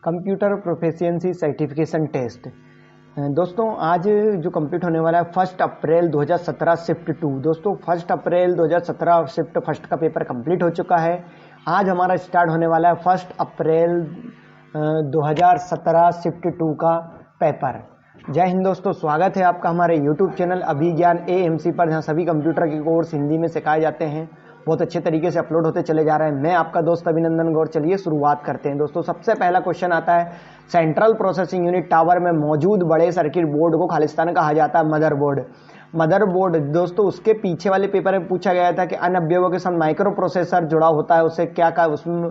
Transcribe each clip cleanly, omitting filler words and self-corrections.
Computer proficiency certification test. दोस्तों आज जो कंप्लीट होने वाला है 1 अप्रैल 2017 शिफ्ट 2। दोस्तों 1 अप्रैल 2017 शिफ्ट फर्स्ट का पेपर कंप्लीट हो चुका है। आज हमारा स्टार्ट होने वाला है 1 अप्रैल 2017 शिफ्ट 2 का पेपर। जय हिंद दोस्तों, स्वागत है आपका हमारे यूट्यूब चैनल अभिज्ञान एएमसी पर, जहां सभी कंप्यूटर के कोर्स हिंदी में सिखाए जाते हैं, बहुत अच्छे तरीके से अपलोड होते चले जा रहे हैं। मैं आपका दोस्त अभिनंदन गौर। चलिए शुरुआत करते हैं। दोस्तों सबसे पहला क्वेश्चन आता है, सेंट्रल प्रोसेसिंग यूनिट टावर में मौजूद बड़े सर्किट बोर्ड को खालिस्तान कहा जाता है मदरबोर्ड। मदरबोर्ड दोस्तों उसके पीछे वाले पेपर में पूछा गया था कि अन्य अवयवों के साथ माइक्रो प्रोसेसर जुड़ा होता है, उसे क्या कहा, उसमें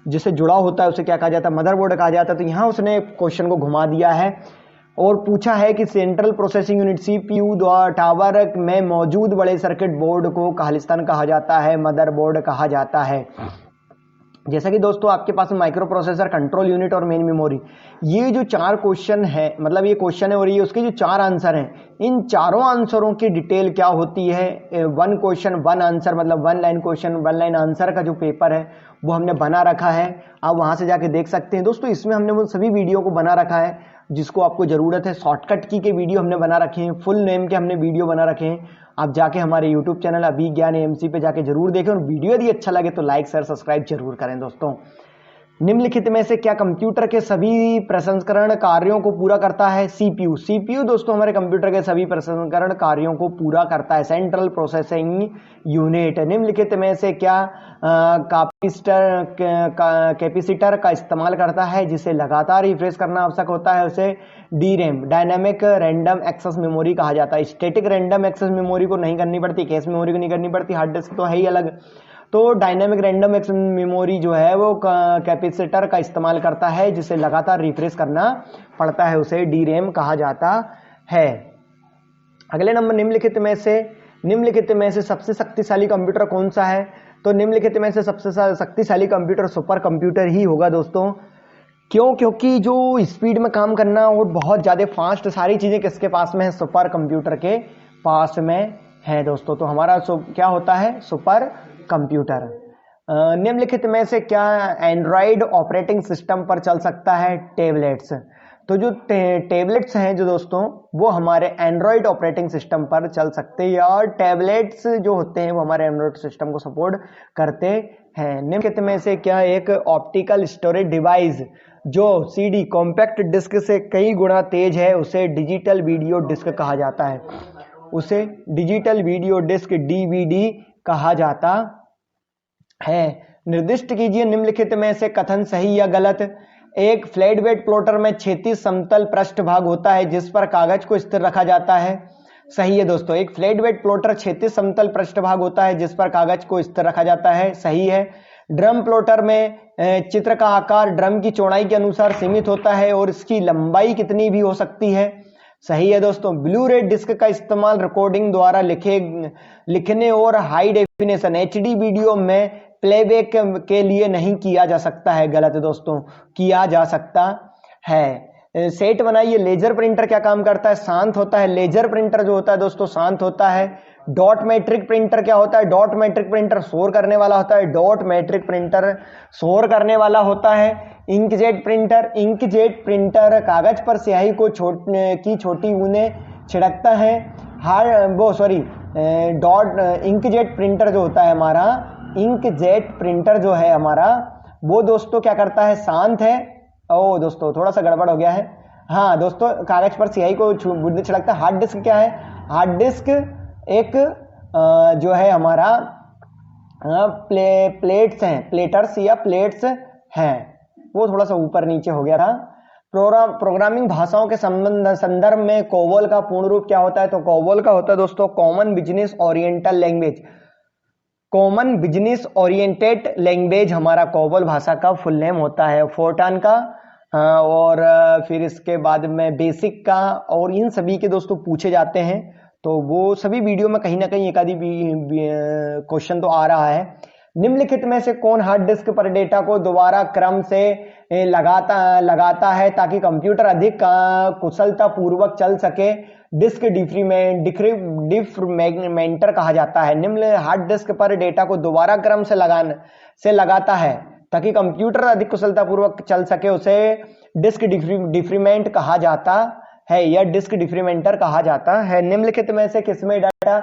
जिसे जुड़ा होता है उसे क्या कहा जाता है, मदरबोर्ड कहा जाता है। तो यहाँ उसने क्वेश्चन को घुमा दिया है और पूछा है कि central processing unit CPU tower में मौजूद बड़े सर्किट बोर्ड को खालिस्तान कहा जाता है, मदरबोर्ड कहा जाता है। जैसा कि दोस्तों आपके पास माइक्रो प्रोसेसर, कंट्रोल यूनिट और मेन मेमोरी, ये जो 4 क्वेश्चन है, मतलब ये क्वेश्चन है और ये उसके जो 4 आंसर हैं, इन चारों आंसरों की डिटेल क्या होती है, 1 क्वेश्चन 1 आंसर, मतलब 1 लाइन क्वेश्चन 1 लाइन आंसर का जो पेपर है वो हमने बना रखा है। आप वहां से जाके देख सकते हैं। दोस्तों इसमें हमने वो सभी वीडियो को बना रखा है जिसको आपको जरूरत है। शॉर्टकट की के वीडियो हमने बना रखे हैं, फुल नेम के हमने वीडियो बना रखे हैं। आप जाके हमारे यूट्यूब चैनल अभिज्ञान एएमसी पे जाके जरूर देखें और वीडियो यदि अच्छा लगे तो लाइक शेयर सब्सक्राइब जरूर करें। दोस्तों निम्नलिखित में से क्या कंप्यूटर के सभी प्रसंस्करण कार्यों को पूरा करता है? सीपीयू। सीपीयू दोस्तों हमारे कंप्यूटर के सभी प्रसंस्करण कार्यों को पूरा करता है, सेंट्रल प्रोसेसिंग यूनिट। निम्नलिखित में से क्या कैपेसिटर का इस्तेमाल करता है, जिसे लगातार रिफ्रेश करना आवश्यक होता है, उसे डीरैम डायनामिक रैंडम एक्सेस मेमोरी कहा जाता है। स्टैटिक रैंडम एक्सेस मेमोरी को नहीं करनी पड़ती, कैश मेमोरी को नहीं करनी पड़ती, हार्ड डिस्क तो है ही अलग। तो डायनामिक रैंडम एक्सेस मेमोरी जो है वो कैपेसिटर का इस्तेमाल करता है, जिसे लगातार रिफ्रेश करना पड़ता है, उसे डीरैम कहा जाता है। अगले नंबर, निम्नलिखित में से सबसे शक्तिशाली कंप्यूटर कौन सा है? तो निम्नलिखित में से सबसे शक्तिशाली कंप्यूटर सुपर कंप्यूटर ही होगा दोस्तों। क्यों? क्योंकि जो स्पीड में काम करना और बहुत ज्यादा फास्ट सारी चीजें किसके पास में है? सुपर कंप्यूटर के पास में है दोस्तों। तो हमारा क्या होता है? Super computer. निम्नलिखित में से क्या एंड्रॉइड ऑपरेटिंग सिस्टम पर चल सकता है? टेबलेट्स। तो जो टेबलेट्स हैं जो दोस्तों वो हमारे एंड्रॉइड ऑपरेटिंग सिस्टम पर चल सकते हैं, और टेबलेट्स जो होते हैं वो हमारे एंड्रॉइड सिस्टम को सपोर्ट करते हैं। निम्नलिखित में से क्या एक ऑप्टिकल स्टोरेज डिवाइस जो सीडी कॉम्पैक्ट डिस्क से कई गुना तेज है, उसे डिजिटल वीडियो डिस्क कहा जाता है, उसे डिजिटल वीडियो डिस्क डीवीडी कहा जाता है। निर्दिष्ट कीजिए निम्नलिखित में से कथन सही या गलत। एक फ्लैट बेड प्लॉटर में क्षैतिज समतल पृष्ठभाग होता है जिस पर कागज को स्थिर रखा जाता है। सही है दोस्तों, एक फ्लैट बेड प्लॉटर क्षैतिज समतल पृष्ठभाग होता है जिस पर कागज को स्थिर रखा जाता है। सही है। ड्रम प्लॉटर में चित्र का आकार ड्रम की चौड़ाई के अनुसार सीमित होता है और इसकी लंबाई कितनी भी हो सकती है। सही है दोस्तों। ब्लू रे डिस्क का इस्तेमाल रिकॉर्डिंग द्वारा लिखने और हाई डेफिनेशन एचडी वीडियो में प्लेबैक के लिए नहीं किया जा सकता है। गलत दोस्तों, किया जा सकता है। सेट बनाइए। लेजर प्रिंटर क्या काम करता है? शांत होता है। लेजर प्रिंटर जो होता है दोस्तों शांत होता है। डॉट मैट्रिक प्रिंटर क्या होता है? डॉट मैट्रिक प्रिंटर शोर करने वाला होता है। डॉट मैट्रिक प्रिंटर शोर करने वाला होता है। इंकजेट प्रिंटर कागज पर स्याही को छोटी बूंदें छिड़कता है। इंकजेट प्रिंटर जो होता है हमारा, इंकजेट प्रिंटर जो है हमारा, वो दोस्तों क्या करता है? शांत है। ओ दोस्तों थोड़ा सा गड़बड़ हो गया है। हाँ दोस्तों, कागज पर स्याही को बूंदें छिड़कता है। हार्ड डिस्क क्या है? हार्ड डिस्क एक जो है हमारा प्लेट्स हैं, प्लेटर्स या प्लेट्स हैं। वो थोड़ा सा ऊपर नीचे हो गया था। प्रोग्रामिंग भाषाओं के संदर्भ में कोबोल का पूर्ण रूप क्या होता है? तो कोबोल का होता है दोस्तों common business oriental language. Common business oriented language हमारा कोबोल भाषा का फुल नेम होता है। फोर्टान का और फिर इसके बाद में बेसिक का, और इन सभी के दोस्तों पूछे जाते हैं। तो वो सभी वीडियो में कहीं ना कहीं एक आधी क्वेश्चन तो आ रहा है। निम्नलिखित में से कौन हार्ड डिस्क पर डेटा को दोबारा क्रम से लगाता है ताकि कंप्यूटर अधिक कुशलता पूर्वक चल सके? डिस्क डिफ्रैगमेंटर कहा जाता है। निम्न हार्ड डिस्क पर डेटा को दोबारा क्रम से लगाता है ताकि कंप्यूटर अधिक कुशलतापूर्वक चल सके उसे डिस्क डिफ्रीमेंट कहा जाता है या डिस्क डिफ्रीमेंटर कहा जाता है। निम्नलिखित में से किसमें डाटा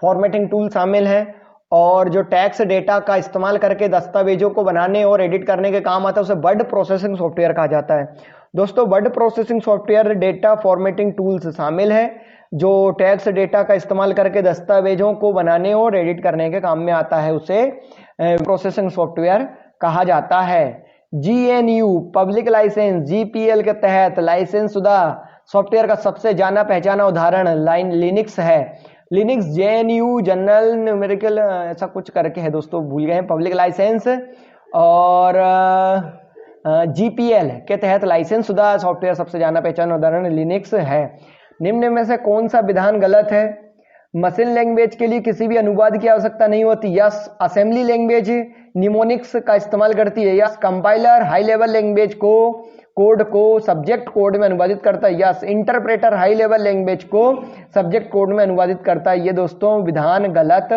फॉर्मेटिंग टूल शामिल है और जो टेक्स्ट डेटा का इस्तेमाल करके दस्तावेजों को बनाने और एडिट करने के काम आता है उसे वर्ड प्रोसेसिंग सॉफ्टवेयर कहा जाता है। दोस्तों word processing software data formatting tools शामिल है जो टेक्स्ट डेटा का इस्तेमाल करके दस्तावेजों को बनाने और एडिट करने के काम में आता है, उसे प्रोसेसिंग सॉफ्टवेयर कहा जाता है। GNU पब्लिक लाइसेंस GPL के तहत लाइसेंस शुदा सॉफ्टवेयर का सबसे जाना पहचाना उदाहरण लिनक्स है। लिनक्स JNU जनरल न्यूमेरिकल ऐसा कुछ करके है दोस्तों, भूल गए हैं, पब्लिक लाइसेंस और GPL के तहत लाइसेंस शुदा सॉफ्टवेयर सबसे जाना पहचाना उदाहरण लिनक्स है। निम्न में से कौन सा विधान गलत है? मशीन लैंग्वेज के लिए किसी भी अनुवाद की आवश्यकता नहीं होती। यस। असेंबली लैंग्वेज निमोनिक्स का इस्तेमाल करती है। Yes. Compiler high level language को कोड को सब्जेक्ट कोड में अनुवादित करता है। Yes. Interpreter high level language को सब्जेक्ट कोड में अनुवादित करता है। ये दोस्तों विधान गलत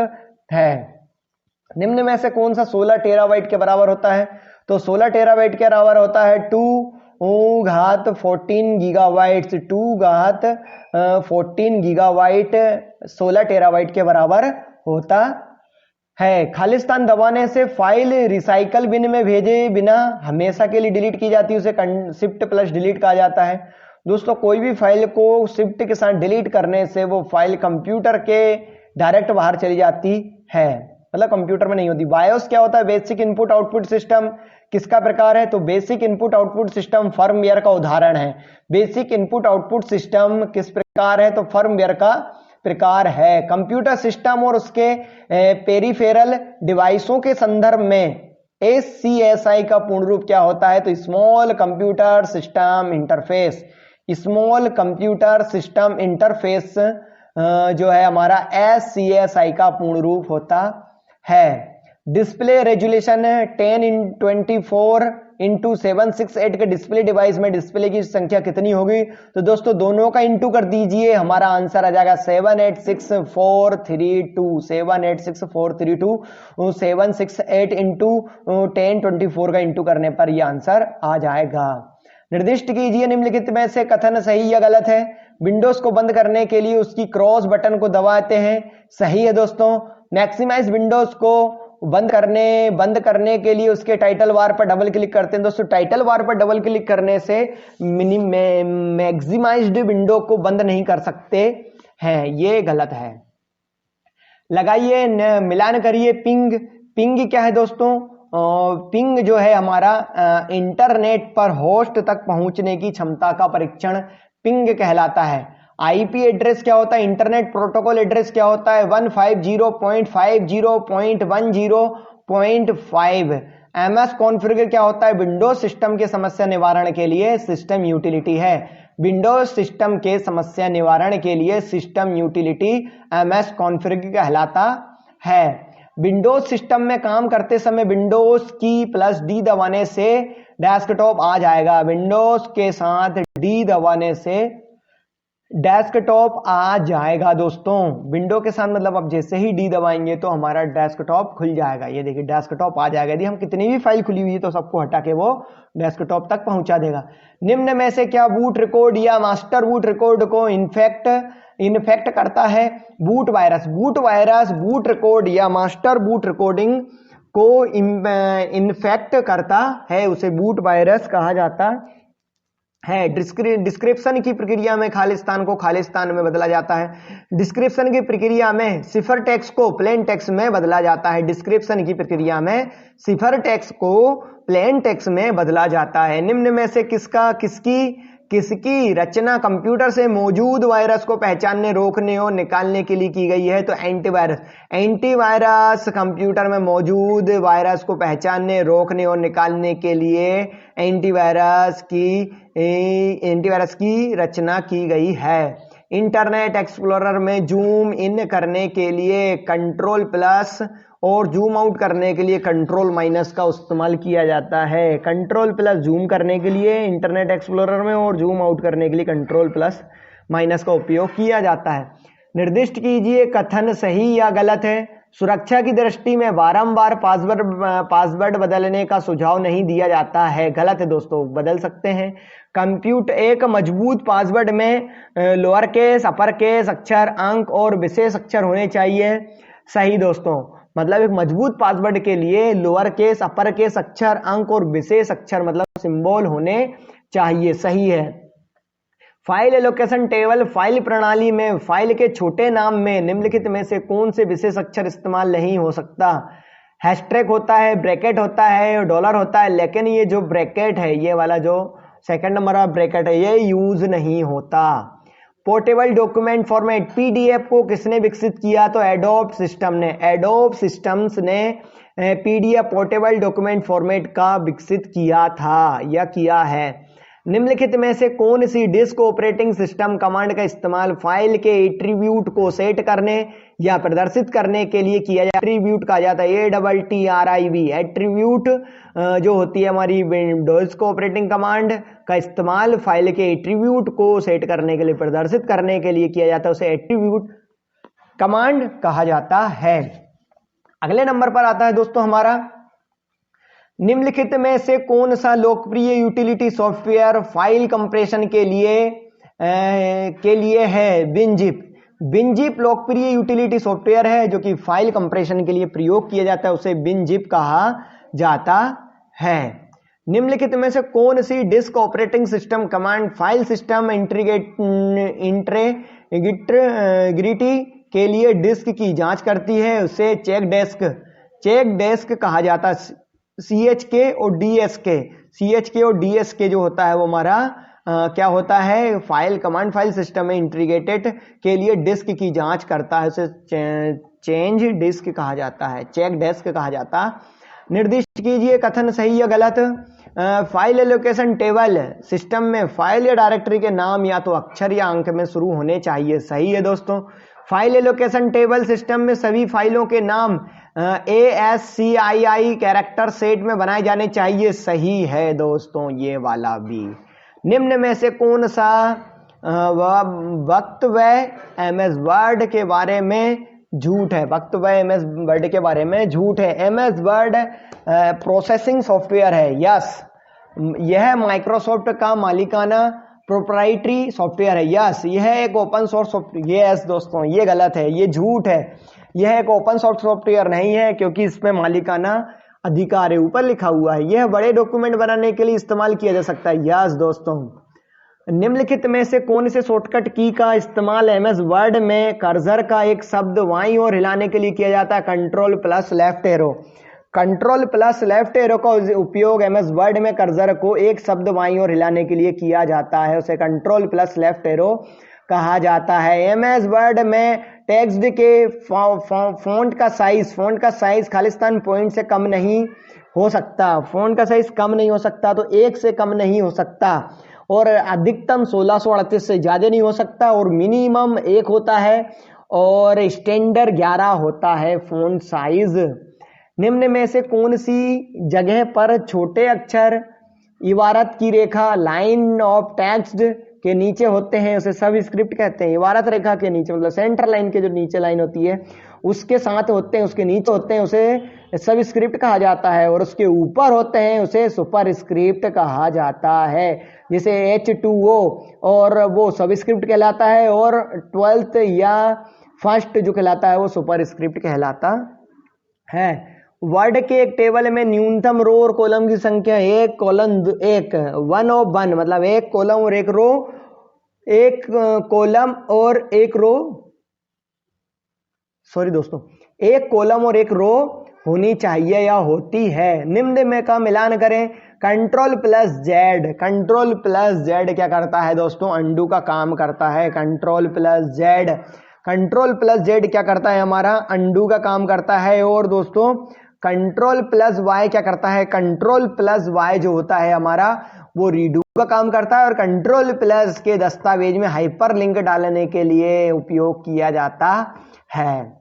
है। निम्न में से कौन सा 16 टेराबाइट के बराबर होता है? तो 16 टेराबाइट के बराबर होता है 2⁻14 गीगाबाइट्स। 2⁻14 गीगाबाइट 16 टेराबाइट के बराबर होता है। खालिस्तान दबाने से फाइल रिसाइकल बिन में भेजे बिना हमेशा के लिए डिलीट की जाती है, उसे शिफ्ट प्लस डिलीट कहा जाता है। दोस्तों कोई भी फाइल को शिफ्ट के साथ डिलीट करने से वो फाइल कंप्यूटर के डायरेक्ट बाहर चली जाती है, मतलब कंप्यूटर में नहीं होती। बायोस क्या होता है? बेसिक इनपुट आउटपुट सिस्टम किसका प्रकार है? तो basic input output system firmware का उदाहरण है। बेसिक इनपुट आउटपुट सिस्टम किस प्रकार है? तो फर्मवेयर का प्रकार है। कंप्यूटर सिस्टम और उसके पेरिफेरल डिवाइसों के संदर्भ में SCSI का पूर्ण रूप क्या होता है? तो small computer system interface. Small computer system interface जो है हमारा SCSI का पूर्ण रूप होता है। डिस्प्ले रेजुलेशन 1024x768 के डिस्प्ले डिवाइस में डिस्प्ले की संख्या कितनी होगी? तो दोस्तों दोनों का इंटू कर दीजिए, हमारा आंसर आ जाएगा 786,432। 786,432 768 इंटू 1024 का इंटू करने पर यह आंसर आ जाएगा। निर्दिष्ट कीजिए निम्नलिखित में से कथन सही या गलत है। विंडोज को बंद करने के लिए उसकी क्रॉस बटन को दबाते हैं। सही है दोस्तों। मैक्सिमाइज विंडोज को बंद करने के लिए उसके टाइटल बार पर डबल क्लिक करते हैं। दोस्तों टाइटल बार पर डबल क्लिक करने से मैक्सिमाइज्ड विंडो को बंद नहीं कर सकते हैं, ये गलत है। लगाइए मिलान करिए। पिंग क्या है दोस्तों? पिंग जो है हमारा इंटरनेट पर होस्ट तक पहुंचने की क्षमता का परीक्षण पिंग कहलाता है। आईपी एड्रेस क्या होता है? इंटरनेट प्रोटोकॉल एड्रेस क्या होता है? 150.50.10.5। MS कॉन्फ़िगर क्या होता है? विंडोज सिस्टम के समस्या निवारण के लिए सिस्टम यूटिलिटी है। विंडोज सिस्टम के समस्या निवारण के लिए सिस्टम यूटिलिटी MS कॉन्फ़िगर कहलाता है। विंडोज सिस्टम में काम करते समय विंडोज की प्लस डी दबाने से डेस्कटॉप आ जाएगा। विंडोज के साथ डी दबाने से डेस्कटॉप आ जाएगा दोस्तों। विंडो के साथ मतलब अब जैसे ही डी दबाएंगे तो हमारा डेस्कटॉप खुल जाएगा। ये देखिए डेस्कटॉप आ जाएगा। यदि हम कितनी भी फाइल खुली हुई है तो सबको हटा के वो डेस्कटॉप तक पहुंचा देगा। निम्न में से क्या बूट रिकॉर्ड या मास्टर बूट रिकॉर्ड को इन्फेक्ट करता है? बूट वायरस बूट रिकॉर्ड या मास्टर बूट रिकॉर्डिंग को इन्फेक्ट करता है, उसे बूट वायरस कहा जाता है। डिस्क्रिप्शन की प्रक्रिया में खालिस्तान को खालिस्तान में बदला जाता है। डिस्क्रिप्शन की प्रक्रिया में सिफर टेक्स्ट को प्लेन टेक्स्ट में बदला जाता है। डिस्क्रिप्शन की प्रक्रिया में सिफर टेक्स्ट को प्लेन टेक्स्ट में बदला जाता है। निम्न में से किसकी रचना कंप्यूटर से मौजूद वायरस को पहचानने, रोकने और निकालने के लिए की गई है? तो एंटीवायरस कंप्यूटर में मौजूद वायरस को पहचानने, रोकने और निकालने के लिए एंटीवायरस की रचना की गई है। इंटरनेट एक्सप्लोरर में जूम इन करने के लिए कंट्रोल प्लस और जूम आउट करने के लिए कंट्रोल माइनस का इस्तेमाल किया जाता है। कंट्रोल प्लस जूम करने के लिए इंटरनेट एक्सप्लोरर में और जूम आउट करने के लिए कंट्रोल प्लस माइनस का उपयोग किया जाता है। निर्दिष्ट कीजिए कथन सही या गलत है। सुरक्षा की दृष्टि में बारंबार पासवर्ड बदलने का सुझाव नहीं दिया जाता है। गलत है दोस्तों, बदल सकते हैं। कंप्यूट एक मजबूत पासवर्ड में लोअर केस, अपर केस, अक्षर, अंक और विशेष अक्षर होने चाहिए। सही दोस्तों, मतलब एक मजबूत पासवर्ड के लिए लोअर केस, अपर केस, अक्षर, अंक और विशेष अक्षर मतलब सिंबल होने चाहिए। सही है। फाइल एलोकेशन टेबल फाइल प्रणाली में फाइल के छोटे नाम में निम्नलिखित में से कौन से विशेष अक्षर इस्तेमाल नहीं हो सकता? हैशटैग होता है, ब्रैकेट होता है, डॉलर होता है, लेकिन ये जो ब्रैकेट है, ये वाला जो सेकंड नंबर वाला ब्रैकेट है, ये यूज नहीं होता। पोर्टेबल डॉक्यूमेंट फॉर्मेट पीडीएफ को किसने विकसित किया? तो एडोब सिस्टम ने। एडोब सिस्टम्स ने पीडीएफ पोर्टेबल डॉक्यूमेंट फॉर्मेट का विकसित किया था या किया है। निम्नलिखित में से कौन सी डिस्क ऑपरेटिंग सिस्टम कमांड का इस्तेमाल फाइल के एट्रीब्यूट को सेट करने या प्रदर्शित करने के लिए किया जाता है? एट्रीब्यूट कहा जाता है, ATTRIB। एट्रीब्यूट जो होती है हमारी विंडोज को ऑपरेटिंग कमांड का इस्तेमाल फाइल के एट्रीब्यूट को सेट करने के लिए, प्रदर्शित करने के लिए किया जाता है, उसे एट्रीब्यूट कमांड कहा जाता है। अगले नंबर पर आता है दोस्तों हमारा, निम्नलिखित में से कौन सा लोकप्रिय यूटिलिटी सॉफ्टवेयर फाइल कंप्रेशन के लिए है? विनजिप। विनजिप लोकप्रिय यूटिलिटी सॉफ्टवेयर है जो कि फाइल कंप्रेशन के लिए प्रयोग किया जाता है, उसे विनजिप कहा जाता है। निम्नलिखित में से कौन सी disk operating system command file system integrity के लिए डिस्क की जांच करती है? उसे चेक डेस्क कहा जाता है। CHK और DSK जो होता है वो हमारा क्या होता है? फाइल कमांड फाइल सिस्टम में इंटीग्रेटेड के लिए डिस्क की जांच करता है, उसे चेंज डिस्क कहा जाता है, चेक डेस्क कहा जाता। निर्दिष्ट कीजिए कथन सही या गलत। फाइल एलोकेशन टेबल सिस्टम में फाइल या डायरेक्टरी के नाम या तो अक्षर या अंक में शुरू होने चाहिए। सही है दोस्तों। फाइल एलोकेशन टेबल सिस्टम में सभी फाइलों के नाम ASCII कैरेक्टर सेट में बनाए जाने चाहिए। सही है दोस्तों, ये वाला भी। निम्न में से कौन सा वक्तव्य MS वर्ड के बारे में झूठ है? वक्तव्य MS वर्ड के बारे में झूठ है। MS वर्ड प्रोसेसिंग सॉफ्टवेयर है। यस, यह माइक्रोसॉफ्ट का मालिकाना प्रोप्राइटरी सॉफ्टवेयर है। यस, यह एक ओपन सोर्स सॉफ्टवेयर। यस दोस्तों, ये गलत है, ये झूठ है। यह एक ओपन सोर्स सॉफ्टवेयर नहीं है क्योंकि इसमें मालिकाना अधिकार है, ऊपर लिखा हुआ है। यह बड़े डॉक्यूमेंट बनाने के लिए इस्तेमाल किया जा सकता है। यस दोस्तों। निम्नलिखित में से कौन से शॉर्टकट की का इस्तेमाल MS वर्ड में कर्सर का एक शब्द बाईं ओर हिलाने के लिए किया जाता है? Ctrl+Left arrow. Ctrl+Left एरो का उपयोग MS वर्ड में कर्सर को एक शब्द बाईं ओर हिलाने के लिए किया जाता है, उसे Ctrl+Left एरो कहा जाता है। MS वर्ड में टेक्स्ट के फॉन्ट का साइज खालिस्तान पॉइंट से कम नहीं हो सकता। फॉन्ट का साइज कम नहीं हो सकता तो 1 से कम नहीं हो सकता, और अधिकतम 1638 से ज्यादा नहीं हो सकता, और मिनिमम 1 होता है, और स्टैंडर्ड 11 होता है फॉन्ट साइज। निम्न में से कौन सी जगह पर छोटे अक्षर इबारत की रेखा लाइन ऑफ टेक्स्ट के नीचे होते हैं उसे सब स्क्रिप्ट कहते हैं? इबारत रेखा के नीचे मतलब सेंटर लाइन के जो नीचे लाइन होती है उसके साथ होते हैं, उसके नीचे होते हैं, उसे सब स्क्रिप्ट कहा जाता है, और उसके ऊपर होते हैं उसे सुपर स्क्रिप्ट कहा जाता है। जैसे H2O और वो सब स्क्रिप्ट कहलाता है, और 12th या फर्स्ट जो कहलाता है वो सुपर स्क्रिप्ट कहलाता है। वर्ड के एक टेबल में न्यूनतम रो और कॉलम की संख्या एक वन ऑफ वन मतलब एक कॉलम और एक रो, एक कॉलम और एक रो, सॉरी दोस्तों, एक कॉलम और एक रो होनी चाहिए या होती है। निम्न में का मिलान करें। Ctrl+Z क्या करता है दोस्तों? अंडू का काम करता है। Ctrl+Z क्या करता है? हमारा अंडू का काम करता है। और दोस्तों Ctrl+Y क्या करता है? Ctrl+Y जो होता है हमारा वो रीडू का काम करता है, और Ctrl+ के दस्तावेज में हाइपरलिंक डालने के लिए उपयोग किया जाता है।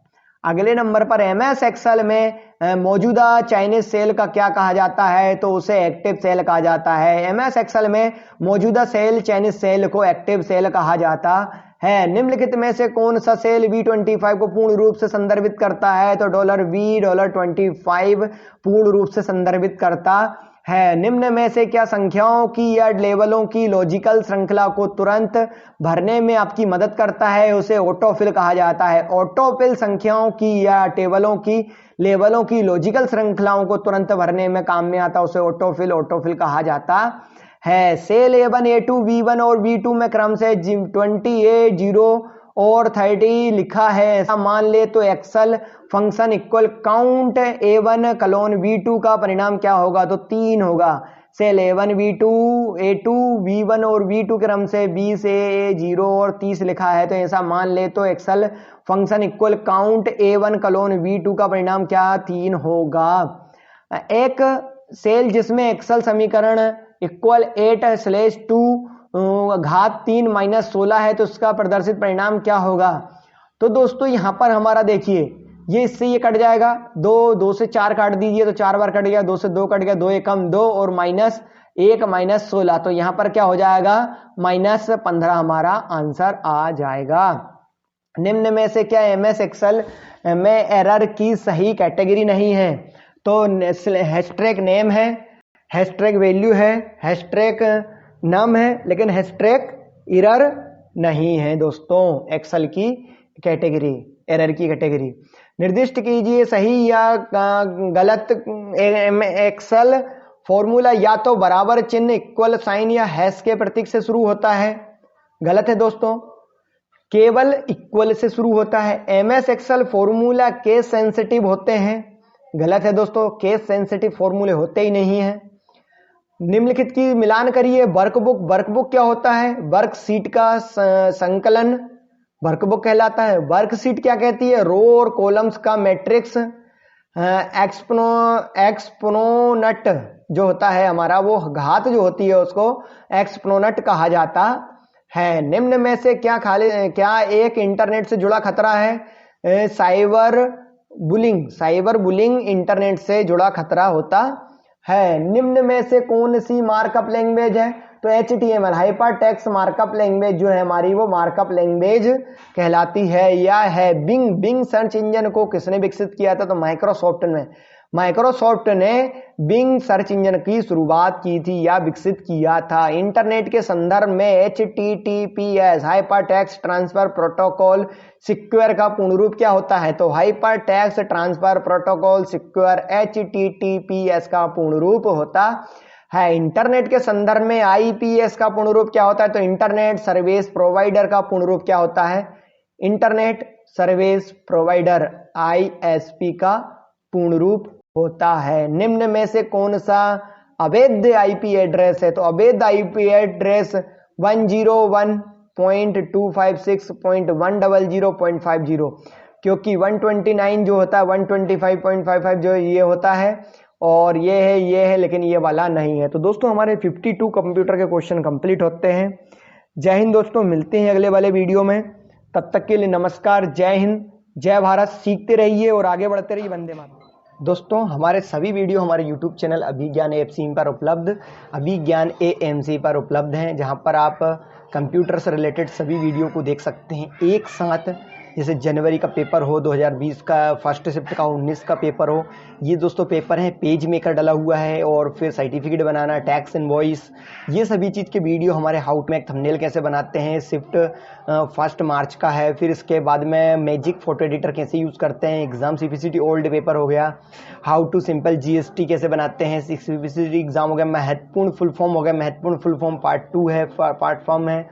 अगले नंबर पर MS एक्सेल में मौजूदा चाइनीज सेल का क्या कहा जाता है, तो उसे एक्टिव सेल कहा जाता है। MS एक्सेल में मौजूदा सेल चाइनीज सेल को एक्टिव सेल कहा जाता है। निम्नलिखित में से कौन सा सेल V25 को पूर्ण रूप से संदर्भित करता है, तो $V $25 पूर्ण रूप से संदर्भित करता है। निम्न में से क्या संख्याओं की या लेवलों की लॉजिकल श्रृंखला को तुरंत भरने में आपकी मदद करता है, उसे ऑटोफिल कहा जाता है। ऑटोफिल संख्याओं की या टेबलों की लेवलों की लॉजिकल श्रृंखलाओं को तुरंत भरने में काम में आता है, उसे ऑटोफिल कहा जाता है। सेल A1 A2 V1 और V2 में क्रम से 20 0 और 30 लिखा है, ऐसा मान ले तो Excel function equal count A1 colon V2 का परिणाम क्या होगा, तो 3 होगा। सेल A1 A2 V1 और V2 क्रम से 20 0 और 30 लिखा है, तो ऐसा मान ले तो Excel function equal count A1 colon V2 का परिणाम क्या 3 होगा। एक सेल जिसमें एक्सेल समीकरण इक्वल 8/2 घात 3 माइनस 16 है, तो उसका प्रदर्शित परिणाम क्या होगा। तो दोस्तों यहां पर हमारा देखिए ये इससे ये कट जाएगा, 2 से 4 काट दीजिए तो 4 बार कट गया, 2 से 2 कट गया, 2 एकम 2 और -1 -16, तो यहां पर क्या हो जाएगा -15 हमारा आंसर आ जाएगा। निम्न में से क्या MS एक्सेल में एरर की सही कैटेगरी नहीं है, तो हैशटैग नेम है, हैशटैग वैल्यू है, हैशटैग नम है, लेकिन हैशटैग एरर नहीं है दोस्तों। एक्सेल की कैटेगरी एरर की कैटेगरी निर्दिष्ट कीजिए सही या गलत। एक्सेल फॉर्मूला या तो बराबर चिन्ह इक्वल साइन या हैश के प्रतीक से शुरू होता है, गलत है दोस्तों, केवल इक्वल से शुरू होता है। MS Excel formula case sensitive होते हैं, गलत है दोस्तों, केस सेंसिटिव फॉर्मूले होते ही नहीं है। निम्नलिखित की मिलान करिए। वर्कबुक, वर्कबुक क्या होता है, वर्कशीट का संकलन वर्कबुक कहलाता है। वर्कशीट क्या कहती है, रो और कॉलम्स का मैट्रिक्स। एक्सपोनेंट जो होता है हमारा, वो घात जो होती है उसको एक्सपोनेंट कहा जाता है। निम्न में से क्या एक इंटरनेट से जुड़ा खतरा है, साइबर बुलिंग इंटरनेट से जुड़ा खतरा होता है। निम्न में से कौन सी मार्कअप लैंग्वेज है, तो HTML hyper text markup language जो है हमारी, वो मार्कअप लैंग्वेज कहलाती है। या है बिंग सर्च इंजन को किसने विकसित किया था, तो माइक्रोसॉफ्ट ने बिंग सर्च इंजन की शुरुआत की थी या विकसित किया था। इंटरनेट के संदर्भ में HTTPS hyper text transfer protocol secure का पूर्ण रूप क्या होता है, तो hyper text transfer protocol secure HTTPS का पूर्ण रूप होता है। इंटरनेट के संदर्भ में IPS का पूर्ण रूप क्या होता है, तो इंटरनेट सर्विस प्रोवाइडर का पूर्ण रूप क्या होता है, इंटरनेट सर्विस प्रोवाइडर ISP का पूर्ण रूप होता है। निम्न में से कौन सा अवैध IP एड्रेस है, तो अवैध IP एड्रेस 101.256.100.50, क्योंकि 129 जो होता है 125.55 जो ये होता है, और ये है, लेकिन ये वाला नहीं है। तो दोस्तों हमारे 52 कंप्यूटर के क्वेश्चन कंप्लीट होते हैं। जय हिंद दोस्तों, मिलते हैं अगले वाले वीडियो में, तब तक के लिए नमस्कार, जय हिंद, जय भारत। सीखते रहिए और आगे बढ़ते रहिए, वंदे मातरम। दोस्तों हमारे सभी वीडियो हमारे YouTube चैनल अभिज्ञान AMC पर उपलब्ध, अभिज्ञान AMC पर उपलब्ध हैं, जहां पर आप कंप्यूटर से रिलेटेड सभी वीडियो को देख सकते हैं एक साथ। जैसे जनवरी का पेपर हो, 2020 का फर्स्ट शिफ्ट का 19 का पेपर हो, ये दोस्तों पेपर है, पेज मेकर डला हुआ है, और फिर सर्टिफिकेट बनाना, टैक्स इनवॉइस, ये सभी चीज़ के वीडियो हमारे हाउ टू मेक थंबनेल कैसे बनाते हैं, शिफ्ट 1 मार्च का है। फिर इसके बाद में मैजिक फोटो एडिटर कैसे यूज़ करते हैं, एग्जाम CPCT ओल्ड पेपर हो गया, हाउ टू सिंपल GST कैसे बनाते हैं, 6 CPCT एग्जाम हो गया, महत्वपूर्ण फुल फॉर्म हो गया, महत्वपूर्ण फुल फॉर्म पार्ट 2 है, पार्ट फॉर्म है,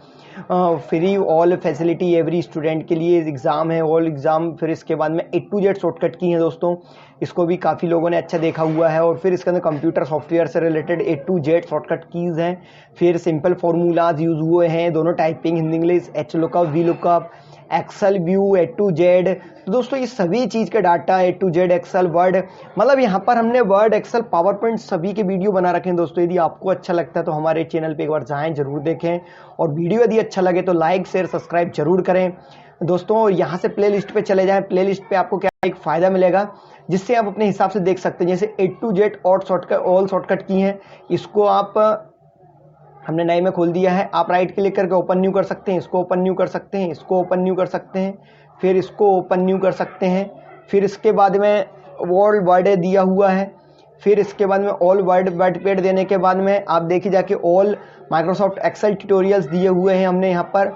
free all facility every student के लिए एग्जाम है, ऑल एग्जाम। फिर इसके बाद में A to Z शॉर्टकट की है दोस्तों, इसको भी काफ़ी लोगों ने अच्छा देखा हुआ है। और फिर इसके अंदर कंप्यूटर सॉफ्टवेयर से related A to Z shortcut keys हैं। फिर सिंपल फार्मूलाज यूज़ हुए हैं, दोनों typing Hindi English, HLOOKUP, VLOOKUP, Excel view A to Z। तो दोस्तों ये सभी चीज़ के data A to Z, Excel, Word, मतलब यहाँ पर हमने वर्ड, एक्सेल, पावर पॉइंट सभी के वीडियो बना रखे हैं दोस्तों। यदि आपको अच्छा लगता है तो हमारे चैनल पे एक बार जाएं, जरूर देखें, और वीडियो यदि अच्छा लगे तो लाइक शेयर सब्सक्राइब जरूर करें दोस्तों। और यहाँ से प्ले लिस्ट पे चले जाएं। प्ले लिस्ट पे आपको क्या एक फ़ायदा मिलेगा जिससे आप अपने हिसाब से देख सकते हैं। जैसे A to Z all shortcut की हैं, इसको आप हमने नए में खोल दिया है। आप राइट क्लिक करके ओपन न्यू कर सकते हैं, इसको ओपन न्यू कर सकते हैं, इसको ओपन न्यू कर सकते हैं, फिर इसको ओपन न्यू कर सकते हैं। फिर इसके बाद में ऑल वर्ड दिया हुआ है। फिर इसके बाद में ऑल वर्ड पेड देने के बाद में आप देखिए जाके ऑल माइक्रोसॉफ्ट एक्सेल ट्यूटोरियल्स दिए हुए हैं हमने यहाँ पर।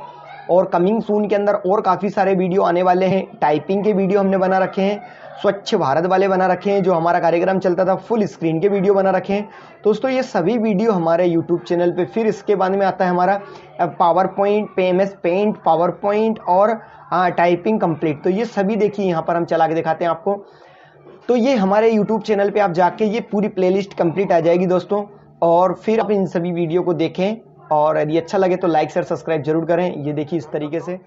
और कमिंग सून के अंदर और काफ़ी सारे वीडियो आने वाले हैं। टाइपिंग के वीडियो हमने बना रखे हैं, स्वच्छ भारत वाले बना रखे हैं, जो हमारा कार्यक्रम चलता था फुल स्क्रीन के वीडियो बना रखे हैं दोस्तों। ये सभी वीडियो हमारे यूट्यूब चैनल पे। फिर इसके बाद में आता है हमारा power point, MS paint, power point और टाइपिंग कंप्लीट। तो ये सभी देखिए यहाँ पर हम चला के दिखाते हैं आपको। तो ये हमारे यूट्यूब चैनल पे आप जाके ये पूरी प्लेलिस्ट कंप्लीट आ जाएगी दोस्तों। और फिर आप इन सभी वीडियो को देखें, और यदि अच्छा लगे तो लाइक शेयर सब्सक्राइब जरूर करें। ये देखिए इस तरीके से